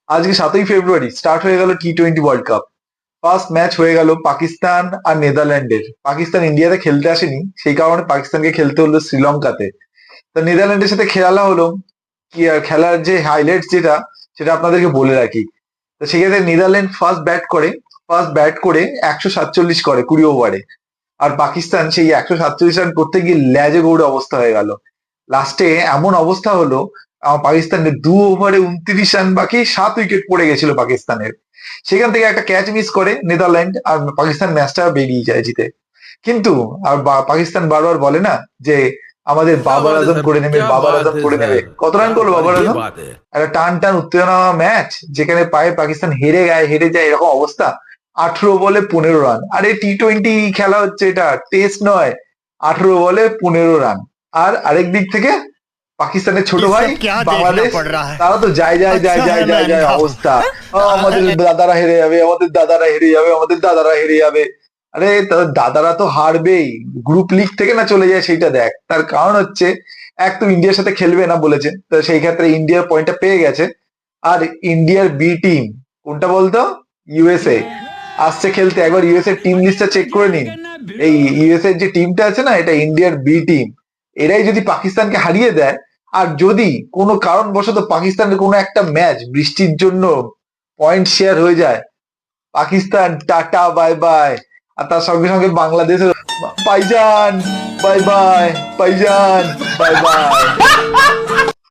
আজকে 7ই ফেব্রুয়ারি স্টার্ট হয়ে গেল টি-20 ওয়ার্ল্ড কাপ। ফার্স্ট ম্যাচ হয়ে গেল পাকিস্তান আর নেদারল্যান্ডের। পাকিস্তান ইন্ডিয়াতে খেলতে আসেনি, সেই কারণে পাকিস্তানকে খেলতে হলো শ্রীলঙ্কাতে। তা নেদারল্যান্ডের সাথে খেলা হলো কি, আর খেলার যে হাইলাইটস যেটা, সেটা আপনাদেরকে বলে রাখি। তো সেক্ষেত্রে নেদারল্যান্ড ফার্স্ট ব্যাট করে 147 করে 20 ওভারে। আর পাকিস্তান সেই 147 রান করতে গিয়ে ল্যাজে গৌড়ে অবস্থা হয়ে গেল। লাস্টে এমন অবস্থা হলো, পাকিস্তানের 2 ওভারে 29 রান বাকি, 7 উইকেট পড়ে গেছিল পাকিস্তানের। সেখান থেকে একটা ক্যাচ মিস করে নেদারল্যান্ড, আর পাকিস্তান ম্যাচটা বেরিয়ে যায় জিতে। কিন্তু পাকিস্তান বারবার বলে না যে আমাদের क्या বাবার बात है আজম सर, করে নেবে, क्या বাবার बात আজম है করে নেবে। सर, কত রান क्या করলো বাবার ये আজম? बात है। একটা টান টান উত্তেজনা ম্যাচ, যেখানে পায়ে পাকিস্তান হেরে যায় এরকম অবস্থা। 18 বলে 15 রান। আরে টি-20 খেলা হচ্ছে, এটা টেস্ট নয়। 18 বলে 15 রান। আর আরেক দিক থেকে পাকিস্তানের ছোট ये ভাই सब क्या देखना বাংলাদেশ, पड़ रहा है। তারা তো যায় যায় যায় अच्छा যায় है मैं যায় যায় अंधा हूँ। অবস্থা। আমাদের দাদারা হেরে যাবে, আমাদের দাদারা হেরে যাবে, আমাদের দাদারা হেরে যাবে। আরে তাদের দাদারা তো হারবেই। গ্রুপ লিগ থেকে না চলে যায় সেইটা দেখ। তার কারণ হচ্ছে, এক তো ইন্ডিয়ার সাথে খেলবে না বলেছে, তো সেই ক্ষেত্রে ইন্ডিয়ার পয়েন্টটা পেয়ে গেছে। আর ইন্ডিয়ার বি টিম কোনটা বলতো? ইউএসএ আসছে খেলতে। একবার ইউএসএ টিম লিস্টটা চেক করে নিন। এই ইউএসএ যে টিমটা আছে না, এটা ইন্ডিয়ার বি টিম। এরাই যদি পাকিস্তানকে হারিয়ে দেয়, আর যদি কোনো কারণবশত পাকিস্তানের কোনো একটা ম্যাচ বৃষ্টির জন্য পয়েন্ট শেয়ার হয়ে যায়, পাকিস্তান টাটা বাই বাই। আর তার সঙ্গে সঙ্গে বাংলাদেশের পাইজান বাই বাই, পাইজান বাই বাই।